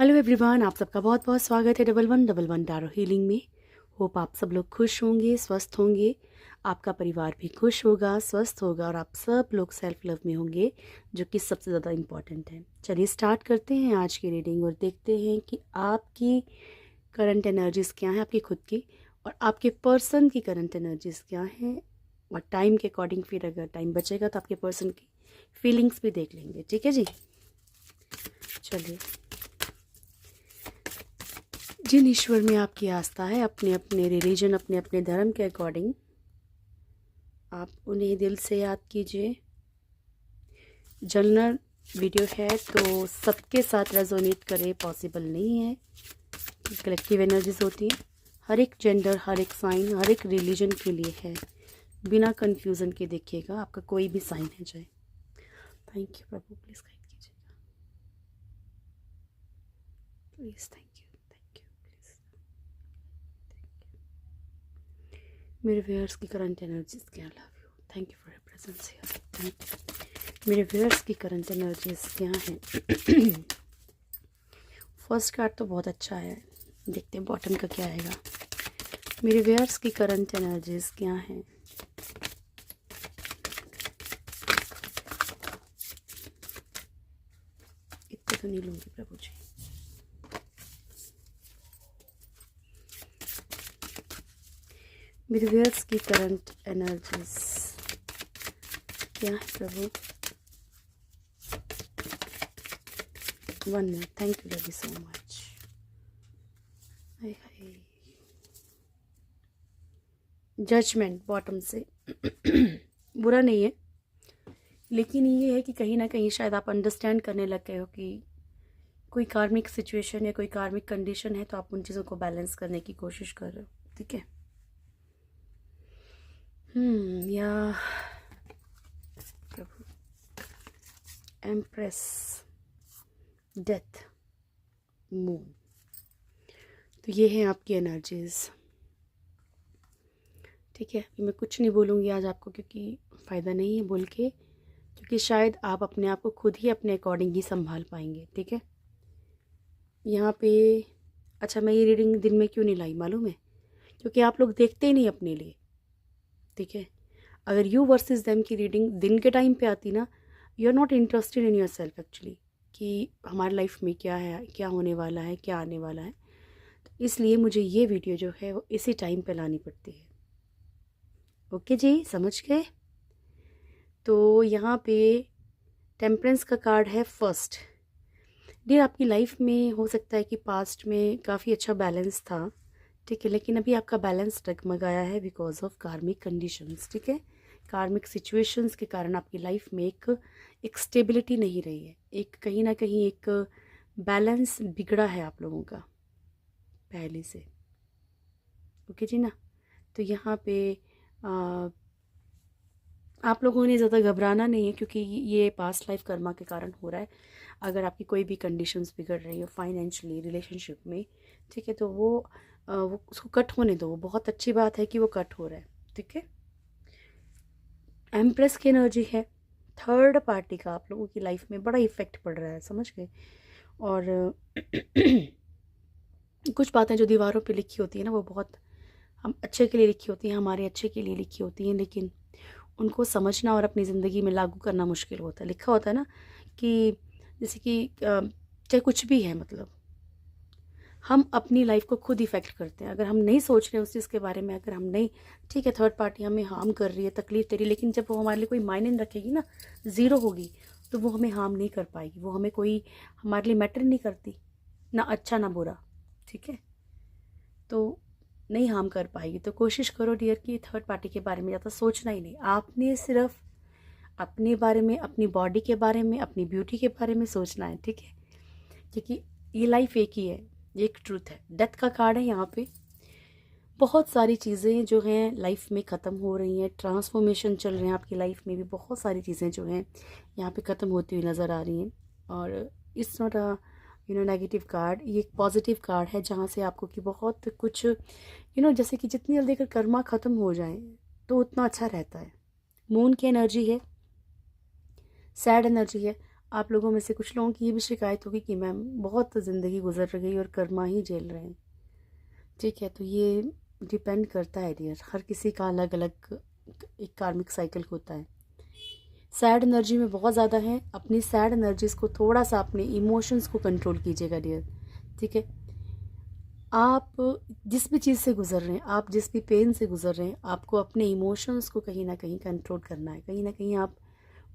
Hello everyone, आप सबका बहुत बहुत स्वागत है 1111 टैरो हीलिंग में। होप आप सब लोग खुश होंगे, स्वस्थ होंगे, आपका परिवार भी खुश होगा, स्वस्थ होगा और आप सब लोग सेल्फ लव में होंगे, जो कि सबसे ज़्यादा इम्पॉर्टेंट है। चलिए स्टार्ट करते हैं आज की रीडिंग और देखते हैं कि आपकी करंट एनर्जीज़ क्या हैं, आपकी खुद की और आपके पर्सन की करंट एनर्जीज़ क्या हैं। और टाइम के अकॉर्डिंग फिर अगर टाइम बचेगा तो आपके पर्सन की फीलिंग्स भी देख लेंगे। ठीक है जी, चलिए। जिन ईश्वर में आपकी आस्था है, अपने अपने रिलीजन, अपने अपने धर्म के अकॉर्डिंग आप उन्हें दिल से याद कीजिए। जनरल वीडियो है तो सबके साथ रेजोनेट करे पॉसिबल नहीं है, कलेक्टिव एनर्जीज होती हैं। हर एक जेंडर, हर एक साइन, हर एक रिलीजन के लिए है। बिना कंफ्यूजन के देखिएगा, आपका कोई भी साइन है चाहे। थैंक यू प्रभु, प्लीज़ गाइड कीजिएगा, please. Thank you, thank you, please. मेरे व्यूअर्स की करंट एनर्जीज क्या, love you, thank you for your presence here, thank you. मेरे व्यूअर्स की करंट एनर्जीज क्या हैं? फर्स्ट कार्ड तो बहुत अच्छा है, देखते हैं बॉटम का क्या आएगा। मेरे व्यूअर्स की करंट एनर्जीज क्या हैं? इतने तो नहीं लूँगी प्रभु जी। मेरे व्यूअर्स की करंट एनर्जीज क्या है प्रभु? One minute, thank you love you so much. Judgement bottom से बुरा नहीं है, लेकिन ये है कि कहीं ना कहीं शायद आप अंडरस्टैंड करने लग गए हो कि कोई कार्मिक सिचुएशन या कोई कार्मिक कंडीशन है, तो आप उन चीज़ों को बैलेंस करने की कोशिश कर रहे हो। ठीक है। या प्रभु, एम्प्रेस, डेथ, मून, तो ये हैं आपकी एनर्जीज। ठीक है, मैं कुछ नहीं बोलूँगी आज आपको, क्योंकि फ़ायदा नहीं है बोल के, क्योंकि शायद आप अपने आप को खुद ही अपने अकॉर्डिंग ही संभाल पाएंगे। ठीक है। यहाँ पे अच्छा, मैं ये रीडिंग दिन में क्यों नहीं लाई मालूम है? क्योंकि आप लोग देखते ही नहीं अपने लिए। ठीक है। अगर यू वर्सेस देम की रीडिंग दिन के टाइम पे आती ना, you are not interested in yourself actually, कि हमारी लाइफ में क्या है, क्या होने वाला है, क्या आने वाला है। तो इसलिए मुझे ये वीडियो जो है वो इसी टाइम पे लानी पड़ती है। ओके जी, समझ गए? तो यहाँ पे टेम्परेंस का कार्ड है फर्स्ट। डियर, आपकी लाइफ में हो सकता है कि पास्ट में काफ़ी अच्छा बैलेंस था। ठीक है, लेकिन अभी आपका बैलेंस डगमगाया है बिकॉज ऑफ कार्मिक कंडीशंस। ठीक है, कार्मिक सिचुएशंस के कारण आपकी लाइफ में एक स्टेबिलिटी नहीं रही है, एक कहीं ना कहीं एक बैलेंस बिगड़ा है आप लोगों का पहले से। ओके जी ना। तो यहाँ पे आप लोगों ने ज़्यादा घबराना नहीं है, क्योंकि ये पास्ट लाइफ कर्मा के कारण हो रहा है। अगर आपकी कोई भी कंडीशंस बिगड़ रही हो फाइनेंशियली, रिलेशनशिप में, ठीक है, तो वो उसको कट होने दो। वो बहुत अच्छी बात है कि वो कट हो रहा है। ठीक है। एम्प्रेस की एनर्जी है, थर्ड पार्टी का आप लोगों की लाइफ में बड़ा इफेक्ट पड़ रहा है, समझ गए? और कुछ बातें जो दीवारों पे लिखी होती है ना, वो बहुत हम अच्छे के लिए लिखी होती हैं, हमारे अच्छे के लिए लिखी होती हैं, लेकिन उनको समझना और अपनी ज़िंदगी में लागू करना मुश्किल होता है। लिखा होता है ना कि जैसे कि चाहे कुछ भी है, मतलब हम अपनी लाइफ को खुद इफ़ेक्ट करते हैं। अगर हम नहीं सोच रहे उस चीज़ के बारे में, अगर हम नहीं, ठीक है, थर्ड पार्टी हमें हार्म कर रही है, तकलीफ दे रही है, लेकिन जब वो हमारे लिए कोई मायने नहीं रखेगी ना, ज़ीरो होगी, तो वो हमें हार्म नहीं कर पाएगी। वो हमें कोई, हमारे लिए मैटर नहीं करती, ना अच्छा ना बुरा। ठीक है, तो नहीं हार्म कर पाएगी। तो कोशिश करो डियर कि थर्ड पार्टी के बारे में ज़्यादा सोचना ही नहीं। आपने सिर्फ अपने बारे में, अपनी बॉडी के बारे में, अपनी ब्यूटी के बारे में सोचना है। ठीक है, क्योंकि ये लाइफ एक ही है, ये एक ट्रूथ है। डेथ का कार्ड है यहाँ पे। बहुत सारी चीज़ें जो हैं लाइफ में ख़त्म हो रही हैं, ट्रांसफॉर्मेशन चल रहे हैं आपकी लाइफ में भी। बहुत सारी चीज़ें जो हैं यहाँ पे ख़त्म होती हुई नज़र आ रही हैं। और it's not a negative card, ये एक पॉजिटिव कार्ड है, जहाँ से आपको कि बहुत कुछ जैसे कि जितनी जल्दी अगर कर्मा ख़त्म हो जाए तो उतना अच्छा रहता है। मून की एनर्जी है, सैड एनर्जी है। आप लोगों में से कुछ लोगों की ये भी शिकायत होगी कि मैम बहुत ज़िंदगी गुजर गई और कर्मा ही झेल रहे हैं। ठीक है, तो ये डिपेंड करता है डियर, हर किसी का अलग अलग एक कार्मिक साइकिल होता है। सैड एनर्जी में बहुत ज़्यादा है, अपनी सैड एनर्जीज़ को थोड़ा सा अपने इमोशंस को कंट्रोल कीजिएगा डियर। ठीक है, आप जिस भी चीज़ से गुजर रहे हैं, आप जिस भी पेन से गुजर रहे हैं, आपको अपने इमोशंस को कहीं ना कहीं कंट्रोल करना है। कहीं ना कहीं आप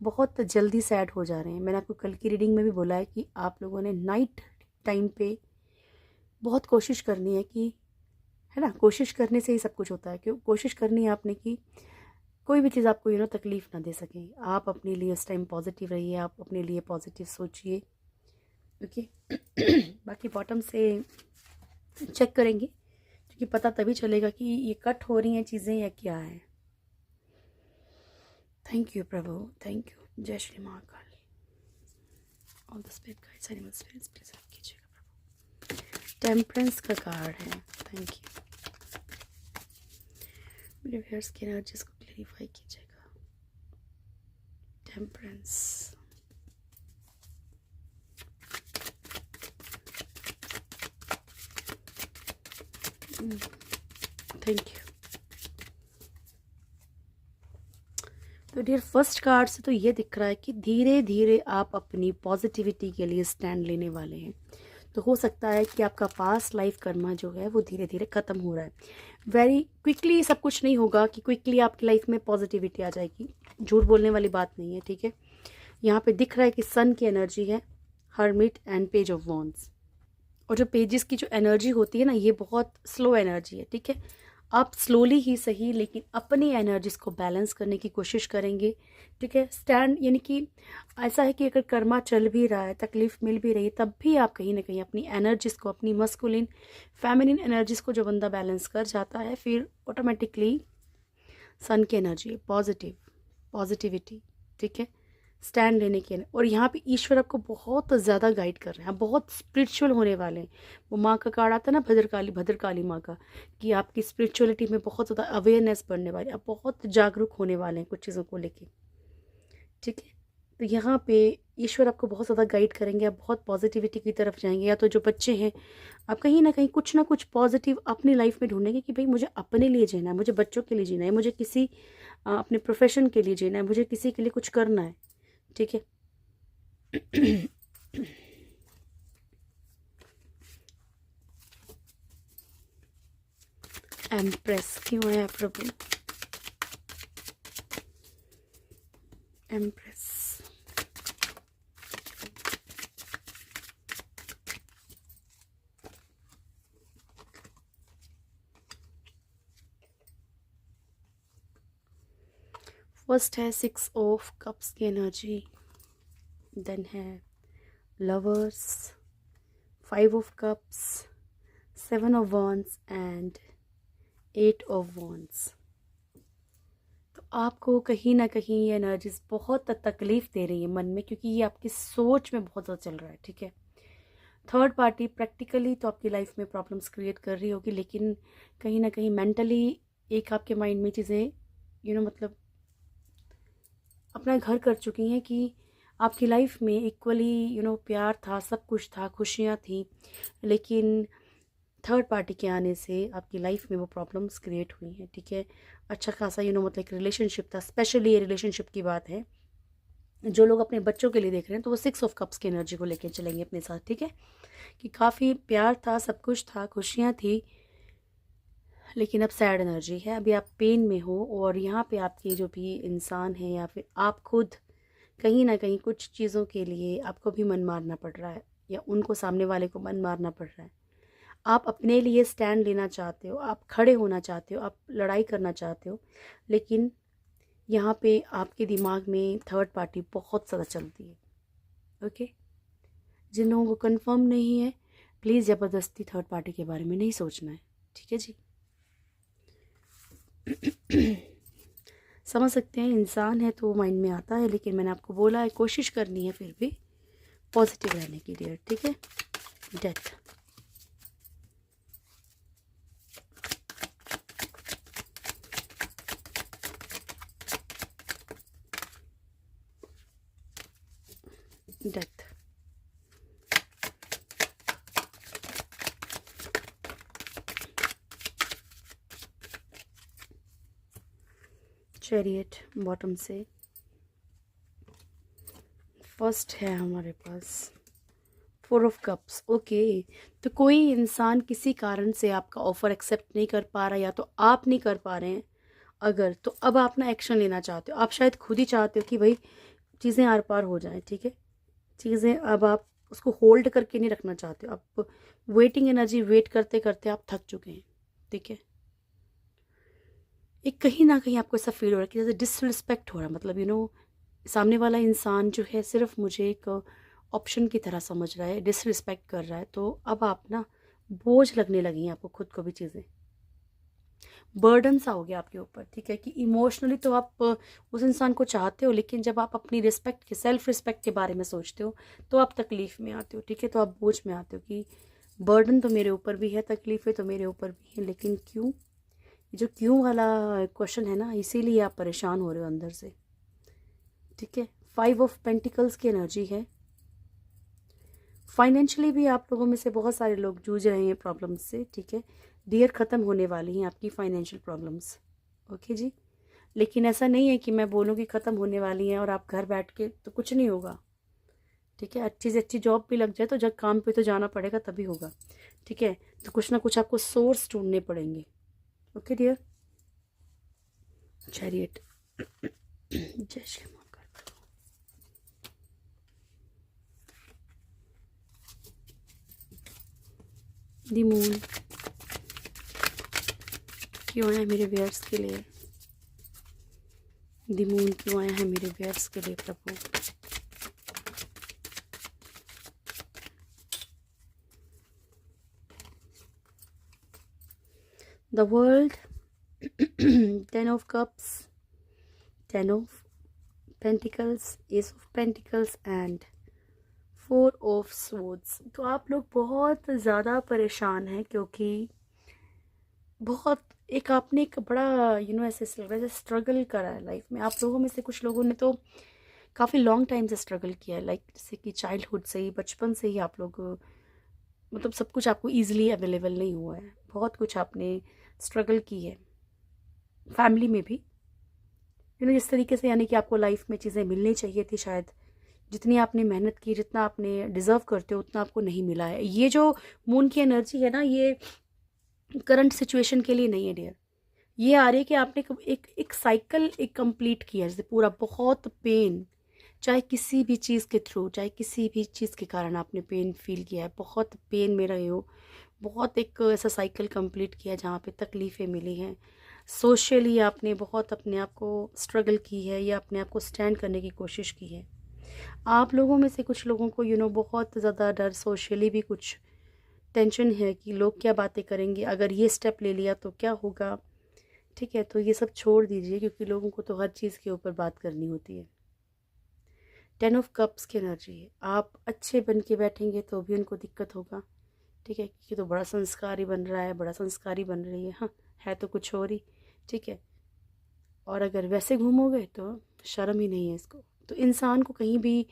बहुत जल्दी सैड हो जा रहे हैं। मैंने आपको कल की रीडिंग में भी बोला है कि आप लोगों ने नाइट टाइम पे बहुत कोशिश करनी है कि, है ना, कोशिश करने से ही सब कुछ होता है। क्यों कोशिश करनी है आपने कि कोई भी चीज़ आपको तकलीफ़ ना दे सके। आप अपने लिए उस टाइम पॉजिटिव रहिए, आप अपने लिए पॉजिटिव सोचिए। ओके बाकी बॉटम से चेक करेंगे, क्योंकि पता तभी चलेगा कि ये कट हो रही हैं चीज़ें या क्या है। थैंक यू प्रभु, थैंक यू। जय Shri Mahakal. All the spirit guides, animal spirits, please help कीजिएगा प्रभु। टेम्परेंस का कार्ड है, थैंक यू। मेरे व्यूअर्स की एनर्जीज को क्लैरिफाई कीजिएगा। Temperance, thank you. तो डियर, फर्स्ट कार्ड से तो ये दिख रहा है कि धीरे धीरे आप अपनी पॉजिटिविटी के लिए स्टैंड लेने वाले हैं। तो हो सकता है कि आपका पास्ट लाइफ कर्मा जो है वो धीरे धीरे ख़त्म हो रहा है। वेरी क्विकली सब कुछ नहीं होगा कि क्विकली आपकी लाइफ में पॉजिटिविटी आ जाएगी, झूठ बोलने वाली बात नहीं है। ठीक है, यहाँ पे दिख रहा है कि सन की एनर्जी है, hermit and page of wands. और जो पेजेस की जो एनर्जी होती है ना, ये बहुत स्लो एनर्जी है। ठीक है, आप स्लोली ही सही लेकिन अपनी एनर्जीज को बैलेंस करने की कोशिश करेंगे। ठीक है, स्टैंड यानी कि ऐसा है कि अगर कर्मा चल भी रहा है, तकलीफ मिल भी रही है, तब भी आप कहीं ना कहीं अपनी एनर्जीज को, अपनी मस्कुलिन फेमिनिन एनर्जीज को जो बंदा बैलेंस कर जाता है, फिर ऑटोमेटिकली सन की एनर्जी, पॉजिटिविटी, ठीक है, स्टैंड लेने के। और यहाँ पे ईश्वर आपको बहुत ज़्यादा गाइड कर रहे हैं, आप बहुत स्पिरिचुअल होने वाले हैं। वो माँ का कार्ड आता है ना, भद्रकाली माँ का, कि आपकी स्पिरिचुअलिटी में बहुत ज़्यादा अवेयरनेस बढ़ने वाली, आप बहुत जागरूक होने वाले हैं कुछ चीज़ों को लेके। ठीक है, तो यहाँ पे ईश्वर आपको बहुत ज़्यादा गाइड करेंगे, आप बहुत पॉजिटिविटी की तरफ जाएंगे। या तो जो बच्चे हैं, आप कहीं ना कुछ पॉजिटिव अपनी लाइफ में ढूंढेंगे कि भाई मुझे अपने लिए जीना है, मुझे बच्चों के लिए जीना है, मुझे किसी अपने प्रोफेशन के लिए जीना है, मुझे किसी के लिए कुछ करना है। ठीक है एम्प्रेस क्यों है प्रभु? एम्प्रेस, फर्स्ट है 6 ऑफ कप्स की एनर्जी, देन है lovers, 5 of cups, 7 of wands and 8 of wands. तो आपको कहीं ना कहीं ये एनर्जीज बहुत तकलीफ दे रही है मन में, क्योंकि ये आपकी सोच में बहुत ज़्यादा चल रहा है। ठीक है, थर्ड पार्टी प्रैक्टिकली तो आपकी लाइफ में प्रॉब्लम्स क्रिएट कर रही होगी, लेकिन कहीं ना कहीं मेंटली एक आपके माइंड में चीज़ें मतलब अपना घर कर चुकी हैं कि आपकी लाइफ में इक्वली प्यार था, सब कुछ था, खुशियाँ थी, लेकिन थर्ड पार्टी के आने से आपकी लाइफ में वो प्रॉब्लम्स क्रिएट हुई हैं। ठीक है, अच्छा खासा मतलब एक रिलेशनशिप था, स्पेशली ये रिलेशनशिप की बात है। जो लोग अपने बच्चों के लिए देख रहे हैं तो वो 6 ऑफ कप्स की एनर्जी को लेकर चलेंगे अपने साथ। ठीक है, कि काफ़ी प्यार था, सब कुछ था, खुशियाँ थी, लेकिन अब सैड एनर्जी है, अभी आप पेन में हो। और यहाँ पे आपके जो भी इंसान हैं या फिर आप खुद कहीं ना कहीं कुछ चीज़ों के लिए आपको भी मन मारना पड़ रहा है, या उनको, सामने वाले को मन मारना पड़ रहा है। आप अपने लिए स्टैंड लेना चाहते हो, आप खड़े होना चाहते हो, आप लड़ाई करना चाहते हो, लेकिन यहाँ पे आपके दिमाग में थर्ड पार्टी बहुत ज़्यादा चलती है। ओके, जिन लोगों को कंफर्म नहीं है, प्लीज़ ज़बरदस्ती थर्ड पार्टी के बारे में नहीं सोचना है। ठीक है जी समझ सकते हैं, इंसान है तो माइंड में आता है, लेकिन मैंने आपको बोला है कोशिश करनी है फिर भी पॉजिटिव रहने की डियर। ठीक है, डेथ, डेथ। चैरियट बॉटम से। फर्स्ट है हमारे पास 4 ऑफ कप्स। ओके, तो कोई इंसान किसी कारण से आपका ऑफ़र एक्सेप्ट नहीं कर पा रहा, या तो आप नहीं कर पा रहे हैं अगर, तो अब आप ना एक्शन लेना चाहते हो। आप शायद खुद ही चाहते हो कि भाई चीज़ें आर पार हो जाएं, ठीक है। चीज़ें अब आप उसको होल्ड करके नहीं रखना चाहते हो। आप वेटिंग एनर्जी, वेट करते करते आप थक चुके हैं, ठीक है। एक कहीं ना कहीं आपको ऐसा फील हो रहा है कि जैसे डिसरिस्पेक्ट हो रहा है, मतलब सामने वाला इंसान जो है सिर्फ मुझे एक ऑप्शन की तरह समझ रहा है, डिसरिस्पेक्ट कर रहा है। तो अब आप ना बोझ लगने लगी हैं आपको, खुद को भी चीज़ें बर्डन सा हो गया आपके ऊपर, ठीक है। कि इमोशनली तो आप उस इंसान को चाहते हो, लेकिन जब आप अपनी रिस्पेक्ट के, सेल्फ रिस्पेक्ट के बारे में सोचते हो तो आप तकलीफ़ में आते हो, ठीक है। तो आप बोझ में आते हो कि बर्डन तो मेरे ऊपर भी है, तकलीफ़ें तो मेरे ऊपर भी हैं, लेकिन क्यों? जो क्यों वाला क्वेश्चन है ना, इसीलिए आप परेशान हो रहे हो अंदर से, ठीक है। 5 ऑफ पेंटिकल्स की एनर्जी है। फाइनेंशियली भी आप लोगों में से बहुत सारे लोग जूझ रहे हैं प्रॉब्लम्स से, ठीक है। डियर ख़त्म होने वाली हैं आपकी फाइनेंशियल प्रॉब्लम्स, ओके जी। लेकिन ऐसा नहीं है कि मैं बोलूँ कि ख़त्म होने वाली हैं और आप घर बैठ के तो कुछ नहीं होगा, ठीक है। अच्छी से अच्छी जॉब भी लग जाए तो जब काम पे तो जाना पड़ेगा, तभी होगा, ठीक है। तो कुछ ना कुछ आपको सोर्स ढूंढने पड़ेंगे, ओके डियर। चैरियट। जय श्री महाकाल। दी मून क्यों आया मेरे व्यूअर्स के लिए? दी मून क्यों आया है मेरे व्यूअर्स के लिए प्रभु? The world, 10 of cups, 10 of pentacles, ace of pentacles and 4 of swords. तो आप लोग बहुत ज़्यादा परेशान हैं, क्योंकि बहुत एक आपने एक बड़ा ऐसे लग रहा है जैसे स्ट्रगल करा है लाइफ में। आप लोगों में से कुछ लोगों ने तो काफ़ी लॉन्ग टाइम से स्ट्रगल किया है, लाइक जैसे कि चाइल्डहुड से ही, बचपन से ही आप लोग, मतलब सब कुछ आपको ईजिली अवेलेबल नहीं हुआ है, बहुत कुछ आपने स्ट्रगल की है फैमिली में भी, जिस तरीके से, यानी कि आपको लाइफ में चीज़ें मिलनी चाहिए थी शायद, जितनी आपने मेहनत की, जितना आपने डिज़र्व करते हो, उतना आपको नहीं मिला है। ये जो मून की एनर्जी है ना, ये करंट सिचुएशन के लिए नहीं है डियर। ये आ रही है कि आपने एक साइकिल एक कंप्लीट किया, जैसे पूरा बहुत पेन, चाहे किसी भी चीज़ के थ्रू, चाहे किसी भी चीज़ के कारण आपने पेन फील किया है, बहुत पेन में रहे हो, बहुत एक ऐसा साइकिल कंप्लीट किया जहाँ पे तकलीफ़ें मिली हैं। सोशली आपने बहुत अपने आप को स्ट्रगल की है, या अपने आप को स्टैंड करने की कोशिश की है। आप लोगों में से कुछ लोगों को बहुत ज़्यादा डर, सोशली भी कुछ टेंशन है कि लोग क्या बातें करेंगे, अगर ये स्टेप ले लिया तो क्या होगा, ठीक है। तो ये सब छोड़ दीजिए, क्योंकि लोगों को तो हर चीज़ के ऊपर बात करनी होती है। 10 ऑफ कप्स की एनर्जी है। आप अच्छे बन के बैठेंगे तो भी उनको दिक्कत होगा, ठीक है, क्योंकि तो बड़ा संस्कारी बन रहा है, बड़ा संस्कारी बन रही है, हाँ है तो कुछ और ही, ठीक है। और अगर वैसे घूमोगे तो शर्म ही नहीं है इसको। तो इंसान को कहीं भी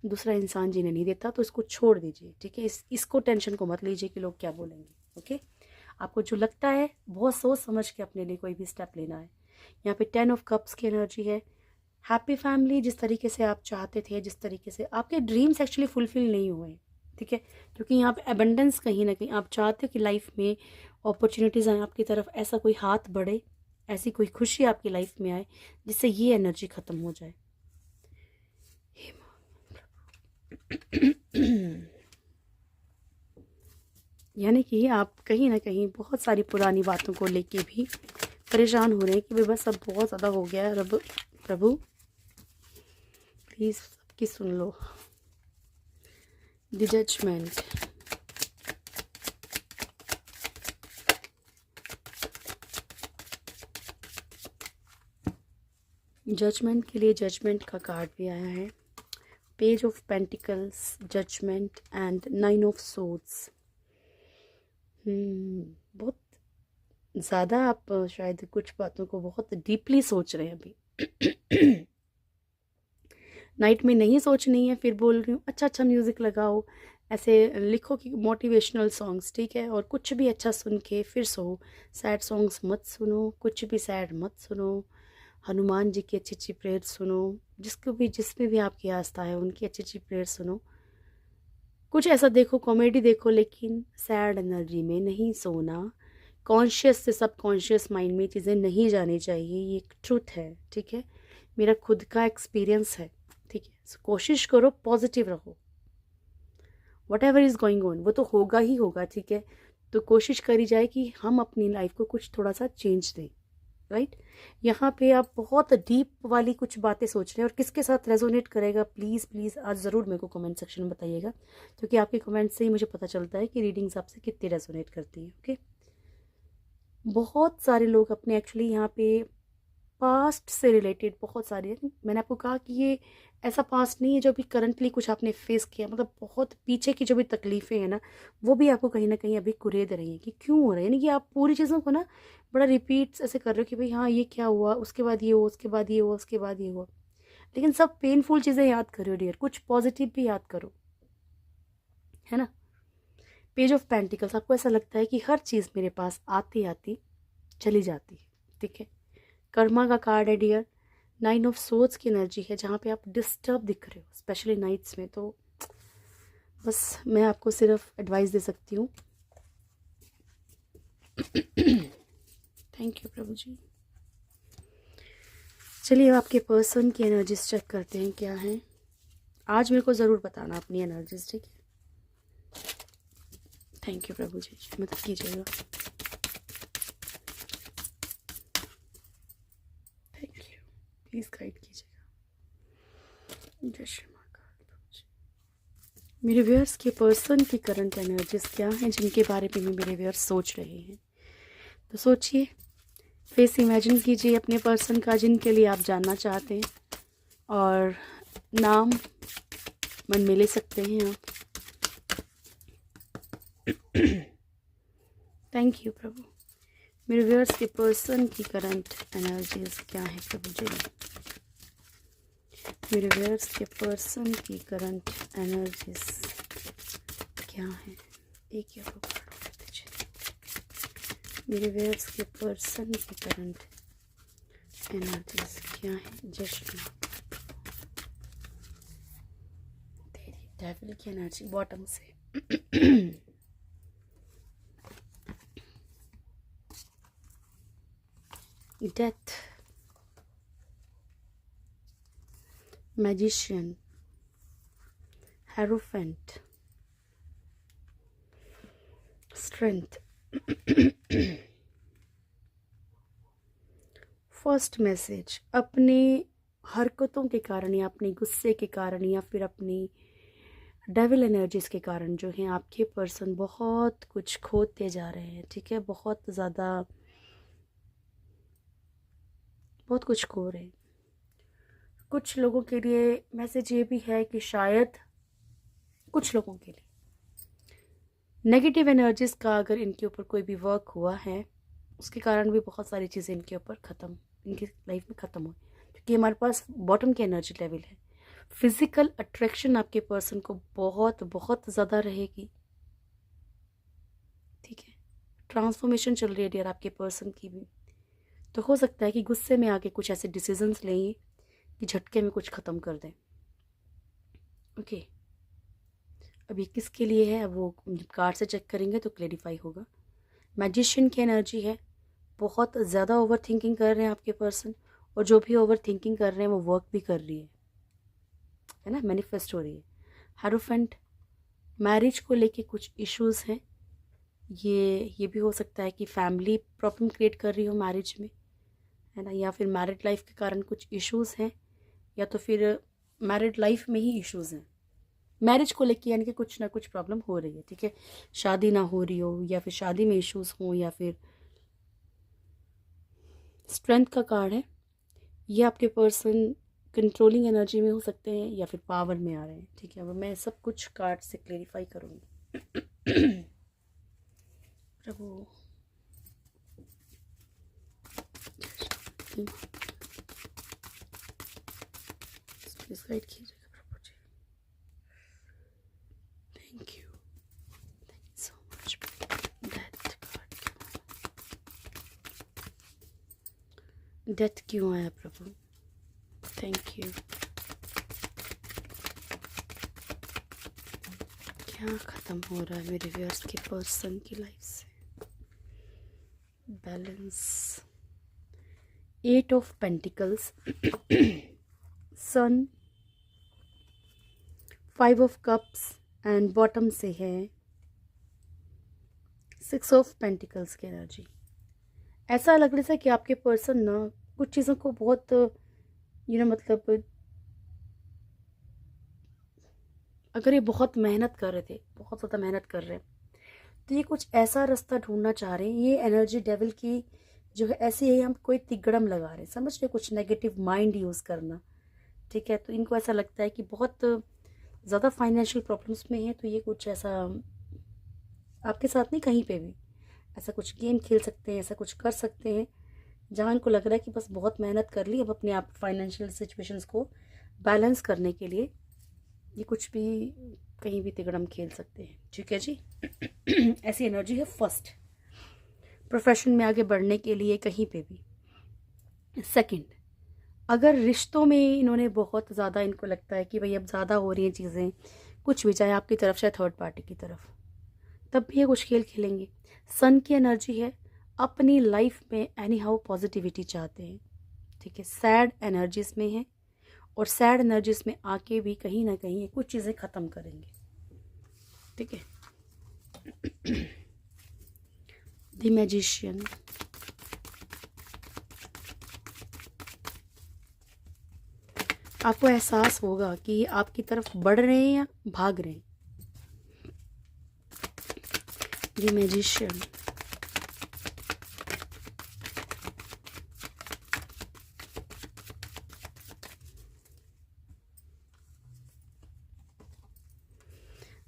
दूसरा इंसान जीने नहीं देता, तो इसको छोड़ दीजिए, ठीक है। इसको टेंशन को मत लीजिए कि लोग क्या बोलेंगे, ओके। आपको जो लगता है बहुत सोच समझ के अपने लिए कोई भी स्टेप लेना है। यहाँ पे 10 ऑफ कप्स की एनर्जी है। हैप्पी फैमिली, जिस तरीके से आप चाहते थे, जिस तरीके से आपके ड्रीम्स एक्चुअली फुलफिल नहीं हुए, ठीक है। क्योंकि यहाँ पे एबंडेंस, कहीं ना कहीं आप चाहते हो कि लाइफ में अपॉर्चुनिटीज़ आए आपकी तरफ, ऐसा कोई हाथ बढ़े, ऐसी कोई खुशी आपकी लाइफ में आए जिससे ये एनर्जी ख़त्म हो जाए। यानी कि आप कहीं ना कहीं बहुत सारी पुरानी बातों को लेके भी परेशान हो रहे हैं कि भाई बस अब बहुत ज़्यादा हो गया है, रब प्रभु प्लीज़ सबकी सुन लो। द जजमेंट, जजमेंट के लिए जजमेंट का कार्ड भी आया है। Page of pentacles, judgement and 9 of swords. बहुत ज़्यादा आप शायद कुछ बातों को बहुत डीपली सोच रहे हैं अभी। नाइट में नहीं सोचनी है, फिर बोल रही हूँ अच्छा अच्छा म्यूज़िक लगाओ, ऐसे लिखो कि मोटिवेशनल सॉन्ग्स, ठीक है, और कुछ भी अच्छा सुन के फिर सो। सैड सॉन्ग्स मत सुनो, कुछ भी सैड मत सुनो। हनुमान जी की अच्छी अच्छी प्रेयर सुनो, जिसको भी जिसमें भी आपकी आस्था है उनकी अच्छी अच्छी प्रेयर सुनो। कुछ ऐसा देखो, कॉमेडी देखो, लेकिन सैड एनर्जी में नहीं सोना। कॉन्शियस से सब कॉन्शियस माइंड में चीज़ें नहीं जानी चाहिए, ये एक ट्रूथ है, ठीक है, मेरा खुद का एक्सपीरियंस है, ठीक है। So, कोशिश करो पॉजिटिव रहो, what ever is going on वो तो होगा ही होगा, ठीक है। तो कोशिश करी जाए कि हम अपनी लाइफ को कुछ थोड़ा सा चेंज दें, राइट। यहाँ पे आप बहुत डीप वाली कुछ बातें सोच रहे हैं, और किसके साथ रेजोनेट करेगा, प्लीज़ प्लीज़ आज ज़रूर मेरे को कमेंट सेक्शन में बताइएगा, क्योंकि आपके कमेंट से ही मुझे पता चलता है कि रीडिंग्स आपसे कितनी रेजोनेट करती है, ओके। बहुत सारे लोग अपने एक्चुअली यहाँ पे पास्ट से रिलेटेड बहुत सारे, मैंने आपको कहा कि ये ऐसा पास्ट नहीं है जो अभी करंटली कुछ आपने फेस किया, मतलब बहुत पीछे की जो भी तकलीफ़ें हैं ना, वो भी आपको कहीं ना कहीं अभी कुरेद रही हैं कि क्यों हो रहा है, यानी कि आप पूरी चीज़ों को ना बड़ा रिपीट्स ऐसे कर रहे हो कि भाई हाँ ये क्या हुआ, उसके बाद ये हुआ, उसके बाद ये हुआ, उसके बाद ये हुआ, लेकिन सब पेनफुल चीज़ें याद करो डियर, कुछ पॉजिटिव भी याद करो, है ना। पेज ऑफ पेंटिकल्स, आपको ऐसा लगता है कि हर चीज़ मेरे पास आती आती चली जाती है, ठीक है। कर्मा का कार्ड है डियर, 9 ऑफ सोर्ड्स की एनर्जी है, जहाँ पे आप डिस्टर्ब दिख रहे हो स्पेशली नाइट्स में। तो बस मैं आपको सिर्फ एडवाइस दे सकती हूँ। थैंक यू प्रभु जी। चलिए अब आपके पर्सन की एनर्जीज चेक करते हैं क्या है। आज मेरे को ज़रूर बताना अपनी एनर्जीज, ठीक है। थैंक यू प्रभु जी, मदद कीजिएगा। थैंक यू, प्लीज़ गाइड कीजिएगा। जय श्री महाकाल प्रभु जी। मेरे व्यूअर्स के पर्सन की करंट एनर्जीज क्या हैं, जिनके बारे में मेरे व्यूअर्स सोच रहे हैं। तो सोचिए, फेस इमेजिन कीजिए अपने पर्सन का जिनके लिए आप जानना चाहते हैं, और नाम मन में ले सकते हैं आप। थैंक यू प्रभु। मेरे व्यूअर्स के पर्सन की करंट एनर्जीज क्या है प्रभु जी। मेरे व्यूअर्स के पर्सन की करंट एनर्जीज क्या है, एक या दो कार्ड दीजिए। मेरे व्यूअर्स के पर्सन की करंट एनर्जीज क्या है। जय श्री डेविल की एनर्जी बॉटम से। Death, magician, hierophant, strength. First message, अपने हरकतों के कारण या अपने गुस्से के कारण या फिर अपनी डेविल एनर्जीज के कारण जो है आपके पर्सन बहुत कुछ खोते जा रहे हैं, ठीक है। बहुत ज़्यादा बहुत कुछ खो रहे हैं। कुछ लोगों के लिए मैसेज ये भी है कि शायद कुछ लोगों के लिए नेगेटिव एनर्जीज का अगर इनके ऊपर कोई भी वर्क हुआ है, उसके कारण भी बहुत सारी चीज़ें इनके ऊपर ख़त्म, इनकी लाइफ में ख़त्म हुई, क्योंकि हमारे पास बॉटम की एनर्जी लेवल है। फिजिकल अट्रैक्शन आपके पर्सन को बहुत बहुत ज़्यादा रहेगी, ठीक है। ट्रांसफॉर्मेशन चल रही है डियर आपके पर्सन की भी। तो हो सकता है कि गुस्से में आके कुछ ऐसे डिसीजंस लें कि झटके में कुछ ख़त्म कर दें, ओके। अब ये किसके लिए है, अब वो कार्ड से चेक करेंगे तो क्लेरिफाई होगा। मैजिशियन की एनर्जी है, बहुत ज़्यादा ओवर थिंकिंग कर रहे हैं आपके पर्सन, और जो भी ओवर थिंकिंग कर रहे हैं वो वर्क भी कर रही है ना, मैनिफेस्ट हो रही है। हेरोफेंट, मैरिज को लेके कुछ इश्यूज हैं, ये भी हो सकता है कि फैमिली प्रॉब्लम क्रिएट कर रही हो मैरिज में, है ना, या फिर मैरिड लाइफ के कारण कुछ इश्यूज हैं, या तो फिर मैरिड लाइफ में ही इश्यूज हैं मैरिज को लेके, यानी कि कुछ ना कुछ प्रॉब्लम हो रही है, ठीक है। शादी ना हो रही हो, या फिर शादी में इश्यूज हो, या फिर स्ट्रेंथ का कार्ड है, ये आपके पर्सन कंट्रोलिंग एनर्जी में हो सकते हैं या फिर पावर में आ रहे हैं, ठीक है। अब मैं सब कुछ कार्ड से क्लेरिफाई करूँगी। प्रभु प्लीज लाइट कीजिएगा प्रभु ji. Thank you so much. Death क्यों आया प्रभु? Thank you. क्या ख़त्म हो रहा है मेरे व्यूअर्स के पर्सन की लाइफ से? Balance, 8 of pentacles, sun, 5 of cups and bottom से है 6 ऑफ पेंटिकल्स की एनर्जी। ऐसा लग रहा है कि आपके पर्सन ना कुछ चीज़ों को बहुत मतलब अगर ये बहुत मेहनत कर रहे थे, बहुत ज़्यादा मेहनत कर रहे हैं, तो ये कुछ ऐसा रास्ता ढूंढना चाह रहे हैं। ये एनर्जी डेविल की जो है ऐसी है, हम कोई तिगड़म लगा रहे हैं, समझ रहे, कुछ नेगेटिव माइंड यूज़ करना, ठीक है। तो इनको ऐसा लगता है कि बहुत ज़्यादा फाइनेंशियल प्रॉब्लम्स में है, तो ये कुछ ऐसा आपके साथ नहीं, कहीं पे भी ऐसा कुछ गेम खेल सकते हैं, ऐसा कुछ कर सकते हैं जहाँ इनको लग रहा है कि बस बहुत मेहनत कर ली, अब अपने आप फाइनेंशियल सिचुएशंस को बैलेंस करने के लिए ये कुछ भी कहीं भी तिगड़म खेल सकते हैं, ठीक है जी। ऐसी एनर्जी है। फर्स्ट, प्रोफेशन में आगे बढ़ने के लिए कहीं पे भी। सेकंड, अगर रिश्तों में इन्होंने बहुत ज़्यादा, इनको लगता है कि भाई अब ज़्यादा हो रही हैं चीज़ें, कुछ भी चाहे आपकी तरफ चाहे थर्ड पार्टी की तरफ, तब भी ये कुछ खेल खेलेंगे। सन की एनर्जी है, अपनी लाइफ में एनी हाउ पॉजिटिविटी चाहते हैं, ठीक है। सैड एनर्जीज में है, और सैड एनर्जीज में आके भी कहीं ना कहीं कुछ चीज़ें ख़त्म करेंगे, ठीक है। द मैजिशियन, आपको एहसास होगा कि ये आपकी तरफ बढ़ रहे हैं या भाग रहे हैं। The magician,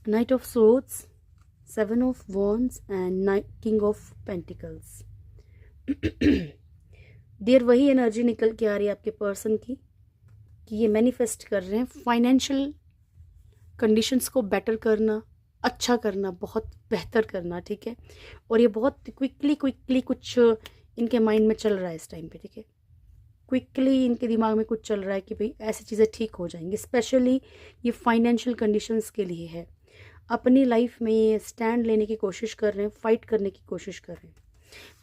knight of swords, 7 of wands and king of pentacles. There वही एनर्जी निकल के आ रही है आपके पर्सन की कि ये मैनिफेस्ट कर रहे हैं फाइनेंशियल कंडीशंस को बेटर करना, अच्छा करना, बहुत बेहतर करना, ठीक है। और ये बहुत क्विकली कुछ इनके माइंड में चल रहा है इस टाइम पे, ठीक है। क्विकली इनके दिमाग में कुछ चल रहा है कि भाई ऐसी चीज़ें ठीक हो जाएंगी। स्पेशली ये फाइनेंशियल कंडीशंस के लिए है। अपनी लाइफ में ये स्टैंड लेने की कोशिश कर रहे हैं, फाइट करने की कोशिश कर रहे हैं।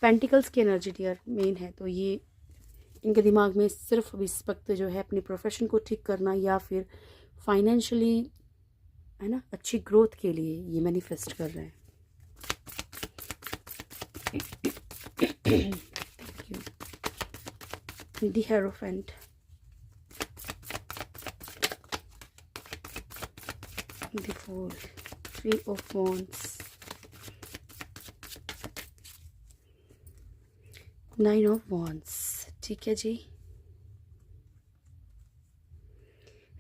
पेंटिकल्स की एनर्जी डियर मेन है, तो ये इनके दिमाग में सिर्फ अभी इस वक्त जो है अपनी प्रोफेशन को ठीक करना या फिर फाइनेंशियली, है ना, अच्छी ग्रोथ के लिए ये मैनिफेस्ट कर रहे हैं। Thank you. The hierophant, the fool, 3 of wands, 9 of wands, ठीक है जी।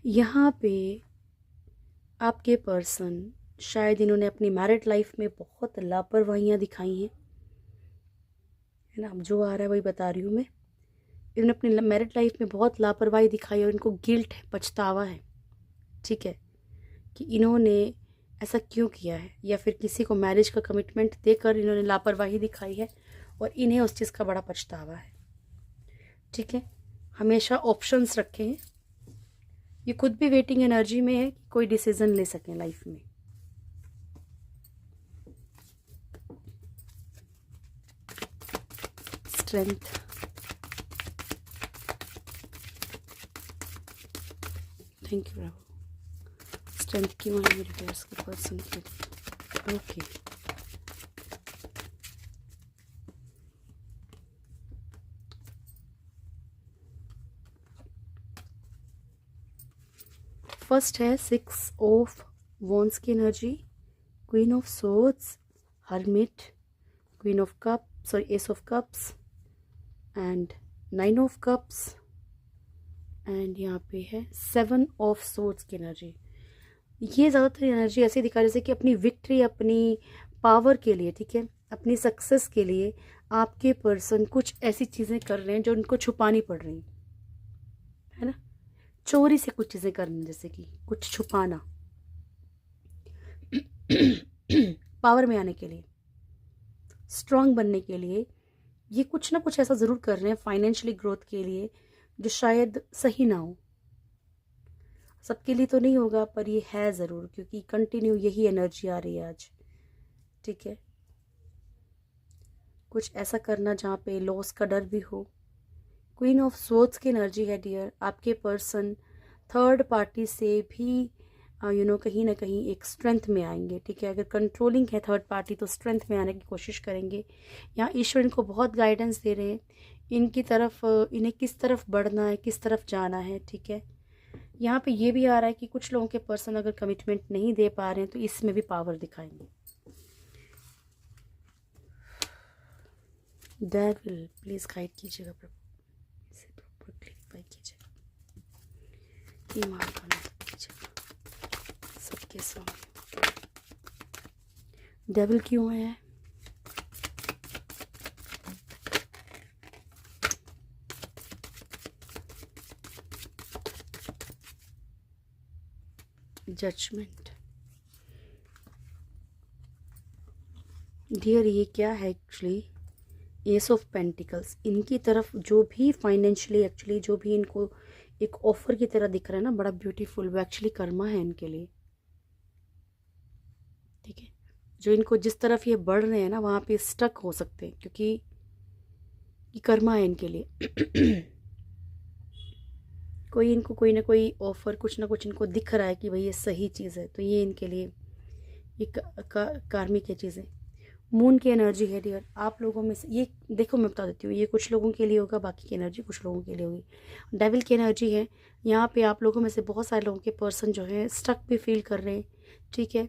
यहाँ पे आपके पर्सन, शायद इन्होंने अपनी मैरिड लाइफ में बहुत लापरवाहियाँ दिखाई हैं, है ना। अब जो आ रहा है वही बता रही हूँ मैं। इन्होंने अपनी मैरिड लाइफ में बहुत लापरवाही दिखाई और इनको गिल्ट है, पछतावा है, ठीक है, कि इन्होंने ऐसा क्यों किया है, या फिर किसी को मैरिज का कमिटमेंट देकर इन्होंने लापरवाही दिखाई है और इन्हें उस चीज़ का बड़ा पछतावा है, ठीक है। हमेशा ऑप्शंस रखें। ये खुद भी वेटिंग एनर्जी में है कि कोई डिसीजन ले सकें लाइफ में। Strength, thank you Rahul. Strength क्यों है मेरे प्यार्स के पर्सन के लिए? ओके, फर्स्ट है 6 ऑफ वॉन्ड्स की energy, queen of swords, hermit, queen of cup, sorry S of cups and 9 of cups, and यहाँ पे है 7 ऑफ सोर्ड्स की एनर्जी। ये ज़्यादातर एनर्जी ऐसे दिखा जैसे कि अपनी विक्ट्री, अपनी पावर के लिए, ठीक है, अपनी सक्सेस के लिए आपके पर्सन कुछ ऐसी चीज़ें कर रहे हैं जो उनको छुपानी पड़ रही हैं, है ना। चोरी से कुछ चीज़ें करनी, जैसे कि कुछ छुपाना, पावर में आने के लिए, स्ट्रांग बनने के लिए, ये कुछ ना कुछ ऐसा ज़रूर कर रहे हैं फाइनेंशियली ग्रोथ के लिए जो शायद सही ना हो। सबके लिए तो नहीं होगा, पर ये है ज़रूर, क्योंकि कंटिन्यू यही एनर्जी आ रही है आज। ठीक है, कुछ ऐसा करना जहाँ पे लॉस का डर भी हो। क्वीन ऑफ सोर्ड्स की एनर्जी है डियर। आपके पर्सन थर्ड पार्टी से भी कहीं ना कहीं एक स्ट्रेंथ में आएंगे। ठीक है, अगर कंट्रोलिंग है थर्ड पार्टी तो स्ट्रेंथ में आने की कोशिश करेंगे। यहाँ ईश्वर इनको बहुत गाइडेंस दे रहे हैं, इनकी तरफ इन्हें किस तरफ बढ़ना है, किस तरफ जाना है। ठीक है, यहाँ पे ये भी आ रहा है कि कुछ लोगों के पर्सन अगर कमिटमेंट नहीं दे पा रहे हैं तो इसमें भी पावर दिखाएंगे। डेविल प्लीज गाइड कीजिएगा प्रभु, इसे प्रॉपर क्लियरिफाई कीजिएगा, ईमान को मदद कीजिएगा सबके स्वामी। डेविल क्यों है? जजमेंट डियर, ये क्या है एक्चुअली? S of pentacles. इनकी तरफ जो भी फाइनेंशियली एक्चुअली जो भी इनको एक ऑफर की तरह दिख रहा है ना, बड़ा ब्यूटीफुल, वो एक्चुअली कर्मा है इनके लिए। ठीक है, जो इनको जिस तरफ ये बढ़ रहे हैं ना वहाँ पे स्टक हो सकते हैं, क्योंकि ये कर्मा है इनके लिए। कोई इनको कोई ना कोई ऑफर, कुछ ना कुछ इनको दिख रहा है कि भाई ये सही चीज़ है, तो ये इनके लिए ये कार्मिक है चीज़ें। मून की एनर्जी है डियर। आप लोगों में से ये देखो, मैं बता देती हूँ, ये कुछ लोगों के लिए होगा, बाकी की एनर्जी कुछ लोगों के लिए होगी। डेविल की एनर्जी है यहाँ पे। आप लोगों में से बहुत सारे लोगों के पर्सन जो है स्टक भी फील कर रहे हैं। ठीक है,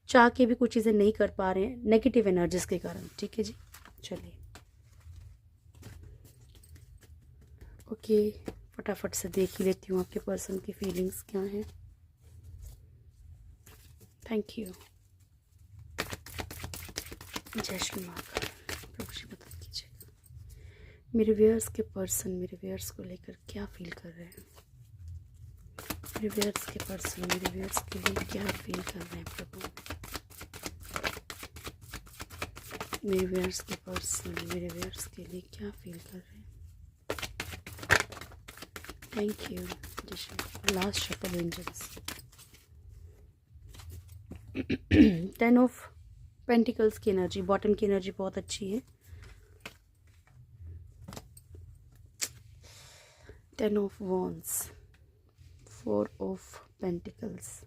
चाह के भी कुछ चीज़ें नहीं कर पा रहे हैं नेगेटिव एनर्जीज के कारण। ठीक है जी, चलिए ओके, फटाफट से देख ही लेती हूँ आपके पर्सन की फीलिंग्स क्या हैं। Thank you. जय श्री माँ का, प्रभु जी मदद कीजिएगा। मेरे व्यूअर्स के पर्सन मेरे व्यूअर्स को लेकर क्या फील कर रहे हैं? मेरे व्यूअर्स के पर्सन मेरे व्यूअर्स के लिए क्या फील कर रहे हैं प्रभु? मेरे व्यूअर्स के पर्सन मेरे व्यूअर्स के लिए क्या फील कर रहे हैं? Thank you. Last shuffle angels. 10 of pentacles की एनर्जी, बॉटम की एनर्जी बहुत अच्छी है। 10 of wands, 4 of pentacles,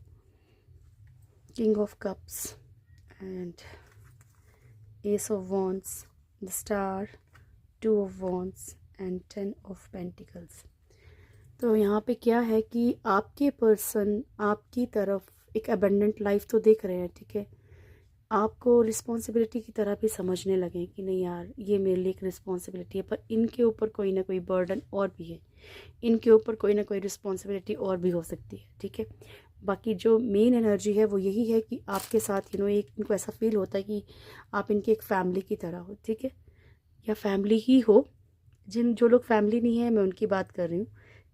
king of cups and ace of wands, the star, 2 of wands and 10 of pentacles. तो यहाँ पे क्या है कि आपके पर्सन आपकी तरफ एक अबंडेंट लाइफ तो देख रहे हैं। ठीक है, आपको रिस्पॉन्सिबिलिटी की तरह भी समझने लगे कि नहीं यार, ये मेरे लिए एक रिस्पॉन्सिबिलिटी है, पर इनके ऊपर कोई ना कोई बर्डन और भी है, इनके ऊपर कोई ना कोई रिस्पॉन्सिबिलिटी और भी हो सकती है। ठीक है, बाकी जो मेन एनर्जी है वो यही है कि आपके साथ एक इनको ऐसा फील होता है कि आप इनकी एक फैमिली की तरह हो। ठीक है, या फैमिली ही हो। जो लोग फैमिली नहीं है, मैं उनकी बात कर रही हूँ।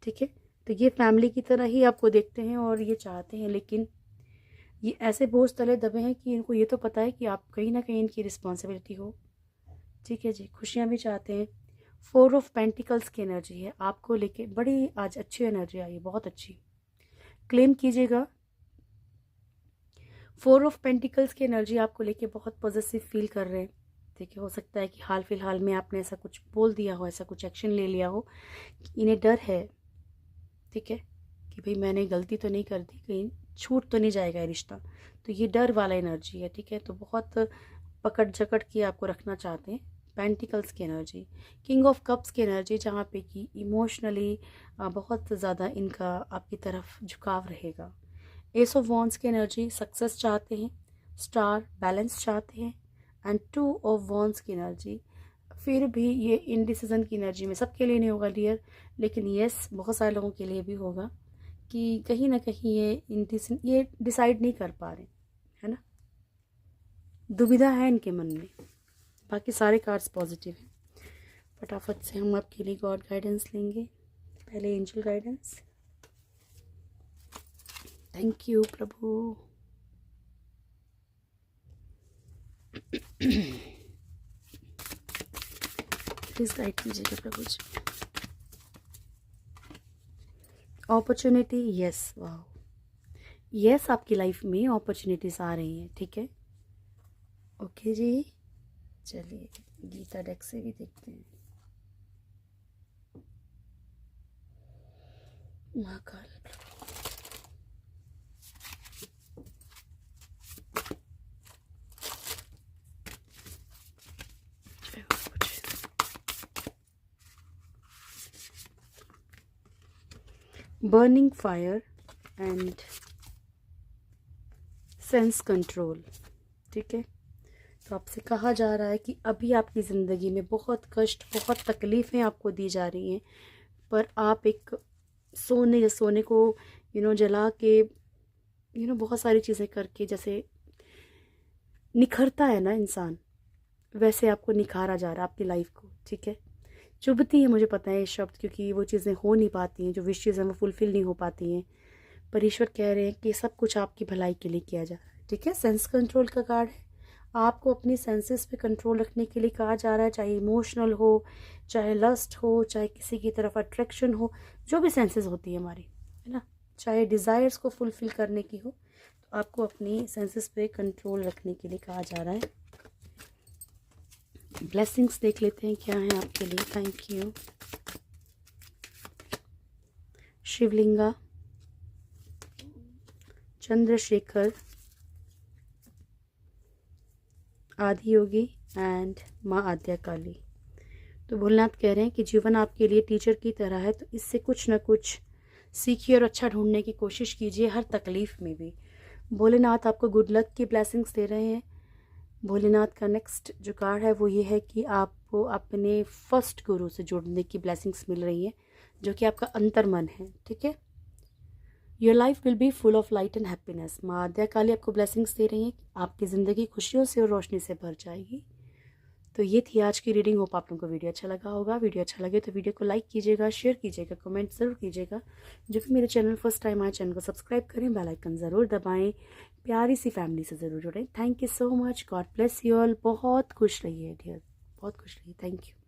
ठीक है, तो ये फैमिली की तरह ही आपको देखते हैं और ये चाहते हैं, लेकिन ये ऐसे बोझ तले दबे हैं कि इनको ये तो पता है कि आप कहीं ना कहीं इनकी रिस्पॉन्सिबिलिटी हो। ठीक है जी, खुशियाँ भी चाहते हैं। 4 ऑफ पेंटिकल्स की एनर्जी है आपको लेके, बड़ी आज अच्छी एनर्जी आई है, बहुत अच्छी। क्लेम कीजिएगा। 4 ऑफ पेंटिकल्स की एनर्जी आपको लेके बहुत पॉजिटिव फील कर रहे हैं। ठीक है, हो सकता है कि हाल फिलहाल में आपने ऐसा कुछ बोल दिया हो, ऐसा कुछ एक्शन ले लिया हो, इन्हें डर है। ठीक है, कि भाई मैंने गलती तो नहीं कर दी, कहीं छूट तो नहीं जाएगा ये रिश्ता, तो ये डर वाला एनर्जी है। ठीक है, तो बहुत पकड़ जकड़ के आपको रखना चाहते हैं। पेंटिकल्स की एनर्जी, किंग ऑफ कप्स की एनर्जी, जहाँ पे कि इमोशनली बहुत ज़्यादा इनका आपकी तरफ झुकाव रहेगा। एस ऑफ वॉन्ड्स की एनर्जी, सक्सेस चाहते हैं, स्टार, बैलेंस चाहते हैं एंड 2 ऑफ वॉन्ड्स की एनर्जी। फिर भी ये इनडिसीजन की एनर्जी में सबके लिए नहीं होगा डियर, लेकिन यस बहुत सारे लोगों के लिए भी होगा कि कहीं ना कहीं ये डिसाइड नहीं कर पा रहे, है ना, दुविधा है इनके मन में। बाकी सारे कार्ड्स पॉजिटिव हैं। फटाफट से हम आपके लिए गॉड गाइडेंस लेंगे। पहले angel guidance. Thank you Prabhu. Please guide कीजिएगा प्रभु जी। अपॉर्चुनिटी, यस, वाह, यस, आपकी लाइफ में अपॉर्चुनिटीज आ रही हैं, ठीक है। ओके जी, चलिए गीता डेक से भी देखते हैं। Mahakal burning fire and sense control, ठीक है। तो आपसे कहा जा रहा है कि अभी आपकी ज़िंदगी में बहुत कष्ट, बहुत तकलीफ़ें आपको दी जा रही हैं, पर आप एक सोने को जला के बहुत सारी चीज़ें करके, जैसे निखरता है ना इंसान, वैसे आपको निखारा जा रहा है आपकी लाइफ को, ठीक है। चुभती है, मुझे पता है ये शब्द, क्योंकि वो चीज़ें हो नहीं पाती हैं, जो विशेज़ हैं वो फुलफ़िल नहीं हो पाती हैं, पर ईश्वर कह रहे हैं कि सब कुछ आपकी भलाई के लिए किया जा रहा है, ठीक है। सेंस कंट्रोल का कार्ड है, आपको अपनी सेंसेस पे कंट्रोल रखने के लिए कहा जा रहा है, चाहे इमोशनल हो, चाहे लस्ट हो, चाहे किसी की तरफ अट्रैक्शन हो, जो भी सेंसेस होती है हमारी, है ना, चाहे डिज़ायर्स को फुलफ़िल करने की हो, तो आपको अपनी सेंसेस पे कंट्रोल रखने के लिए कहा जा रहा है। ब्लेसिंग्स देख लेते हैं क्या है आपके लिए। Thank you. शिवलिंगा, चंद्रशेखर, आदि योगी एंड माँ आद्या काली। तो भोलेनाथ कह रहे हैं कि जीवन आपके लिए टीचर की तरह है, तो इससे कुछ ना कुछ सीखिए और अच्छा ढूंढने की कोशिश कीजिए, हर तकलीफ़ में भी। भोलेनाथ आपको गुड लक की ब्लेसिंग्स दे रहे हैं। भोलेनाथ का नेक्स्ट जो कार्ड है वो ये है कि आपको अपने फर्स्ट गुरु से जुड़ने की ब्लेसिंग्स मिल रही हैं, जो कि आपका अंतर्मन है, ठीक है। Your life will be full of light and happiness. माँ आद्या काली आपको ब्लेसिंग्स दे रही हैं, आपकी ज़िंदगी खुशियों से और रोशनी से भर जाएगी। तो ये थी आज की रीडिंग। होप आप लोगों को वीडियो अच्छा लगा होगा। वीडियो अच्छा लगे तो वीडियो को लाइक कीजिएगा, शेयर कीजिएगा, कमेंट ज़रूर कीजिएगा। जो भी मेरे चैनल फर्स्ट टाइम आए, चैनल को सब्सक्राइब करें, बेल आइकन ज़रूर दबाएं, प्यारी सी फैमिली से ज़रूर जुड़ें। Thank you so much, God bless you all. बहुत खुश रहिए डियर, बहुत खुश रहिए। Thank you.